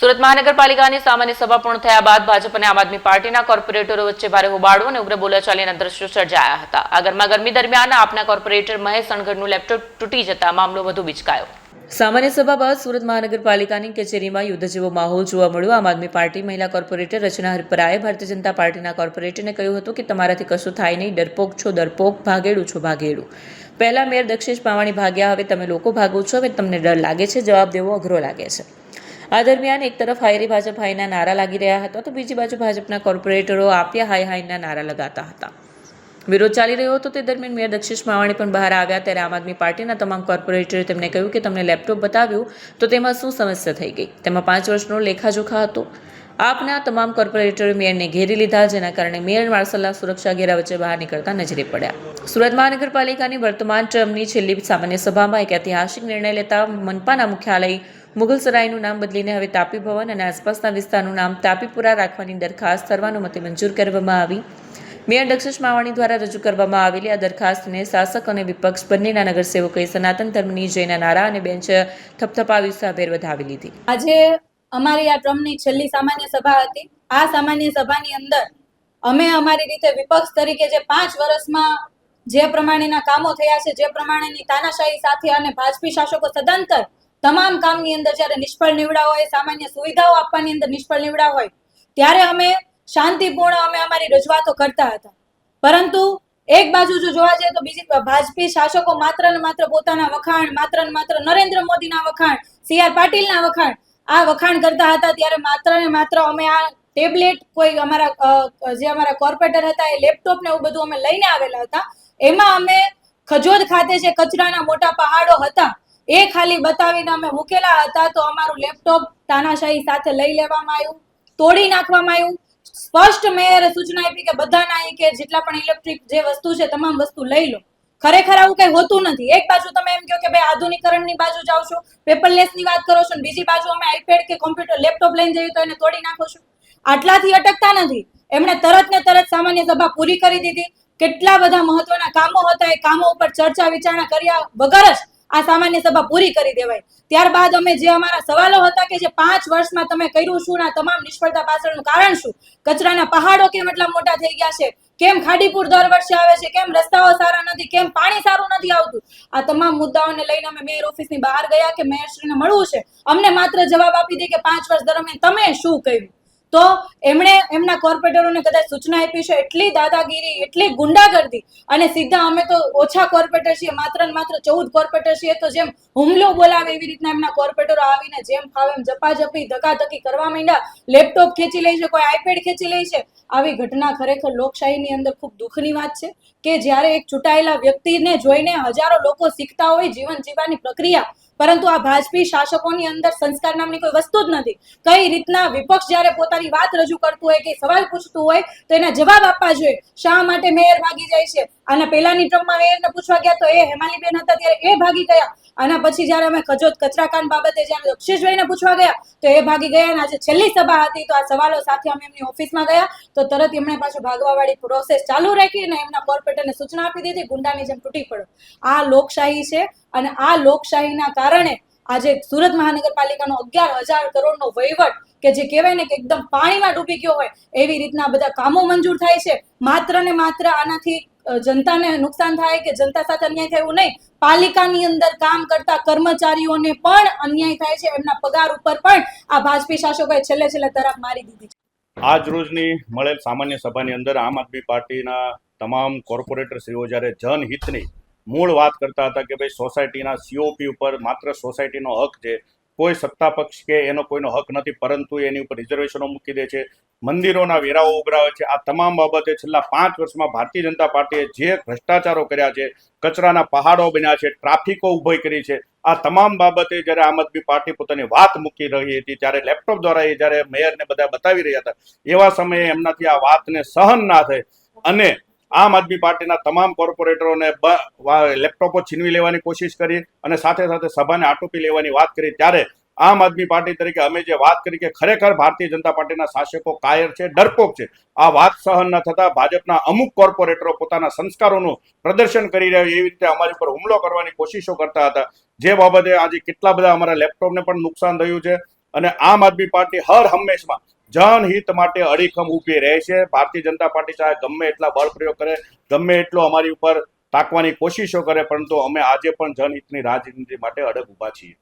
સુરત મહાનગરપાલિકાની સામાન્ય સભા પૂર્ણ થયા બાદ ભાજપ અને આમ આદમી પાર્ટીના કોર્પોરેટરો વચ્ચે ભારે હોબાળો અને ઉગ્ર બોલાચાલીના દ્રશ્યો સર્જાયા હતા। આ ગરમાગરમી દરમિયાન આપના કોર્પોરેટર મહેશ અણઘડનું લેપટોપ તૂટી જતા મામલો વધુ બીચકાયો। સામાન્ય સભા બાદ સુરત મહાનગરપાલિકાની કચેરીમાં યુદ્ધ જેવો માહોલ જોવા મળ્યો। આમ આદમી પાર્ટી મહિલા કોર્પોરેટર રચના હરિપરાએ ભારતીય જનતા પાર્ટીના કોર્પોરેટરને કહ્યું હતું કે તમારાથી કશું થાય નહીં, ડરપોક છો ડરપોક, ભાગેડું છો ભાગેડું। પહેલા મેયર દક્ષેશ પાવાણી ભાગ્યા, હવે તમે લોકો ભાગો છો, હવે તમને ડર લાગે છે, જવાબ દેવો અઘરો લાગે છે। આ દરમિયાન એક તરફ હાયરી ભાજપ હાયના નારા લાગી રહ્યા હતા તો બીજી બાજુ ભાજપના કોર્પોરેટરો આપ્યા હાય હાયના નારા લગાતા હતા। વિરોધ ચાલી રહ્યો હતો તે દરમિયાન મેયર દક્ષેશ માવાણી પણ બહાર આવ્યા ત્યારે આમ આદમી પાર્ટીના તમામ કોર્પોરેટરે તેમને કહ્યું કે તમને લેપટોપ બતાવ્યું તો તેમાં શું સમસ્યા થઈ ગઈ, તેમાં 5 વર્ષનો લેખાજોખા હતો। આપના તમામ કોર્પોરેટરોએ મેયરને ઘેરી લીધા, જેના કારણે મેયર માર્શલના સુરક્ષા ઘેરા વચ્ચે બહાર નીકળતા નજરે પડ્યા। સુરત મહાનગરપાલિકાની વર્તમાન ટર્મની છેલ્લી સામાન્ય સભામાં એક ઐતિહાસિક નિર્ણય લેતા મનપાના મુખ્યાલય મુગલસરાયનું નામ બદલીને હવે તાપી ભવન અને આસપાસના વિસ્તારનું નામ તાપીપુરા રાખવાની દરખાસ્ત સર્વાનુમતે મંજૂર કરવામાં આવી। મેયર દક્ષેશ માવાણી દ્વારા રજૂ કરવામાં આવેલી આ દરખાસ્તને શાસક અને વિપક્ષ બંનેના નગરસેવકોએ સનાતન ધર્મની જયના નારા અને બેન્ચ થપથપાવી ઉત્સાહભેર વધાવી લીધી। આજે અમારી આ ટ્રમની છેલ્લી સામાન્ય સભા હતી। આ સામાન્ય સભાની અંદર અમે અમારી રીતે વિપક્ષ તરીકે જે 5 વર્ષમાં જે પ્રમાણેના કામો થયા છે, જે પ્રમાણેની તાનાશાહી સાથે અને ભાજપી શાસકો સદંતર તમામ કામની અંદર જ્યારે નિષ્ફળ નીવડ્યા હોય, સામાન્ય સુવિધાઓ આપવાની અંદર નિષ્ફળ નીવડ્યા હોય, ત્યારે અમે શાંતિપૂર્ણ અમારી રજૂઆતો કરતા હતા। પરંતુ એક બાજુ જો જોવા જઈએ તો બીજી ભાજપી શાસકો માત્ર ને માત્ર પોતાના વખાણ, માત્ર ને માત્ર નરેન્દ્ર મોદીના વખાણ, CR પાટીલના વખાણ, આ વખાણ કરતા હતા। ત્યારે માત્ર ને માત્ર અમે આ ટેબ્લેટ કોઈ અમારા કોર્પોરેટર હતા એ લેપટોપ ને એવું બધું અમે લઈને આવેલા હતા। એમાં અમે ખજોદ ખાતે જે કચરાના મોટા પહાડો હતા એ ખાલી બતાવીને અમે મૂકેલા હતા, તો અમારું લેપટોપ તાનાશાહી સાથે લઈ લેવામાં આવ્યું, તોડી નાખવામાં આવ્યું। સ્પષ્ટ મેયરે સૂચના આપી કે બધાના અહીં કે જેટલા પણ ઇલેક્ટ્રિક જે વસ્તુ છે તમામ વસ્તુ લઈ લો। ખરેખર આવું કઈ હોતું નથી। એક બાજુ તમે એમ કહો કે ભાઈ આધુનિકરણની બાજુ જાઓ છો, પેપરલેસની વાત કરો છો, બીજી બાજુ અમે આઈપેડ કે કોમ્પ્યુટર લેપટોપ લઈને જઈએ તો એને તોડી નાખો છો। આટલાથી અટકતા નથી, એમણે તરત ને તરત સામાન્ય સભા પૂરી કરી દીધી। કેટલા બધા મહત્વના કામો હતા, એ કામો ઉપર ચર્ચા વિચારણા કર્યા વગર જ આ સામાન્ય સભા પૂરી કરી દેવાય। ત્યારબાદ અમે જે અમારા સવાલો હતા કે જે 5 વર્ષમાં તમે કર્યું શું, આ તમામ નિષ્ફળતા પાછળનું કારણ શું, કચરાના પહાડો કેમ એટલા મોટા થઈ ગયા છે, કેમ ખાડીપુર દર વર્ષે આવે છે, કેમ રસ્તાઓ સારા નથી, કેમ પાણી સારું નથી આવતું, આ તમામ મુદ્દાઓને લઈને અમે મેયર ઓફિસની બહાર ગયા કે મેયરશ્રીને મળવું છે। અમને માત્ર જવાબ આપી દે કે 5 વર્ષ દરમિયાન તમે શું કર્યું। તો એમણે એમના કોર્પોરેટરોને કદાચ સૂચના આપી છે, એટલી દાદાગીરી, એટલી ગુંડાગર્દી, અને સીધા અમે તો ઓછા કોર્પોરેટર છીએ, માત્ર ને માત્ર 14 કોર્પોરેટર છીએ, તો જેમ હુમલો બોલાવે એવી રીતના એમના કોર્પોરેટરો આવીને જેમ ફાવે એમ ઝપાઝપી ધકાધકી કરવા માંડ્યા। લેપટોપ ખેંચી લે છે, કોઈ આઈપેડ ખેંચી લે છે। આવી ઘટના ખરેખર લોકશાહીની અંદર ખૂબ દુઃખની વાત છે કે જ્યારે એક ચૂંટાયેલા વ્યક્તિને જોઈને હજારો લોકો શીખતા હોય જીવન જીવવાની પ્રક્રિયા, પરંતુ આ ભાજપી શાસકોની અંદર સંસ્કાર નામની કોઈ વસ્તુ જ નથી। કઈ રીતના વિપક્ષ જ્યારે પોતાની વાત રજૂ કરતું હોય કે સવાલ પૂછતું હોય તો એના જવાબ આપવા જોઈએ। શા માટે મેયર ભાગી જાય છે? આના પહેલાની ટ્રમમાં મેયરને પૂછવા ગયા તો એ હેમાલીબેન હતા ત્યારે એ ભાગી ગયા। આના પછી જ્યારે અમે ખજોદ કચરાકાંડ બાબતે જ્યારે દક્ષેશભાઈને પૂછવા ગયા તો એ ભાગી ગયા। અને આજે છેલ્લી સભા હતી તો આ સવાલો સાથે અમે એમની ઓફિસમાં ગયા તો તરત એમણે પાછું ભાગવાવાળી પ્રોસેસ ચાલુ રાખી અને એમના કોર્પોરેટરને સૂચના આપી દીધી, ગુંડાની જેમ તૂટી પડો। આ લોકશાહી છે અને આ લોકશાહીના કારણે આજે સુરત મહાનગરપાલિકાનો 11,000 કરોડનો વહીવટ કે જે કહેવાય ને કે એકદમ પાણીમાં ડૂબી ગયો હોય એવી રીતના બધા કામો મંજૂર થાય છે। માત્ર ને માત્ર આનાથી જનતાને નુકસાન થાય કે જનતા સાથે અન્યાય થાય એવું નહીં, પાલિકાની અંદર કામ કરતા કર્મચારીઓને પણ અન્યાય થાય છે, એમના પગાર ઉપર પણ આ ભાજપી શાસકોએ છેલ્લે તરફ મારી દીધી છે। આજ રોજની મળેલ સામાન્ય સભાની અંદર આમ આદમી પાર્ટીના તમામ કોર્પોરેટરશ્રીઓ જ્યારે જનહિતની મૂળ વાત કરતા હતા કે ભાઈ સોસાયટીના COP ઉપર માત્ર સોસાયટીનો હક છે, કોઈ સત્તા પક્ષ કે એનો કોઈનો હક નથી, પરંતુ એની ઉપર રિઝર્વેશનો મૂકી દે છે, મંદિરોના વેરાઓ ઉઘરાવે છે। આ તમામ બાબતે છેલ્લા 5 વર્ષમાં ભારતીય જનતા પાર્ટીએ જે ભ્રષ્ટાચારો કર્યા છે, કચરાના પહાડો બન્યા છે, ટ્રાફિકો ઊભી કરી છે, આ તમામ બાબતે જ્યારે આમ આદમી પાર્ટી પોતાની વાત મૂકી રહી હતી ત્યારે લેપટોપ દ્વારા એ જ્યારે મેયરને બધા બતાવી રહ્યા હતા, એવા સમયે એમનાથી આ વાતને સહન ના થઈ અને આમ આદમી પાર્ટીના તમામ કોર્પોરેટરોને લેપટોપો છીનવી લેવાની કોશિશ કરી અને સાથે સાથે સભાને આટોપી લેવાની વાત કરી। ત્યારે આમ આદમી પાર્ટી તરીકે અમે જે વાત કરી કે ખરેખર ભારતીય જનતા પાર્ટીના શાસકો કાયર છે, ડરપોક છે, આ વાત સહન ન થતા ભાજપના અમુક કોર્પોરેટરો પોતાના સંસ્કારોનું પ્રદર્શન કરી રહ્યા એવી રીતે અમારી પર હુમલો કરવાની કોશિશો કરતા હતા, જે બાબતે આજે કેટલા બધા અમારા લેપટોપને પણ નુકસાન થયું છે। અને આમ આદમી પાર્ટી હર હંમેશમાં જનહિત માટે અડીખમ ઊભી રહે છે. ભારતીય જનતા પાર્ટી ચાહે ગમે એટલા બળ પ્રયોગ કરે, ગમે એટલો અમારી ઉપર તાકવાની કોશિશો કરે, પરંતુ અમે આજે પણ જનહિતની રાજનીતિ માટે અડગ ઊભા છીએ.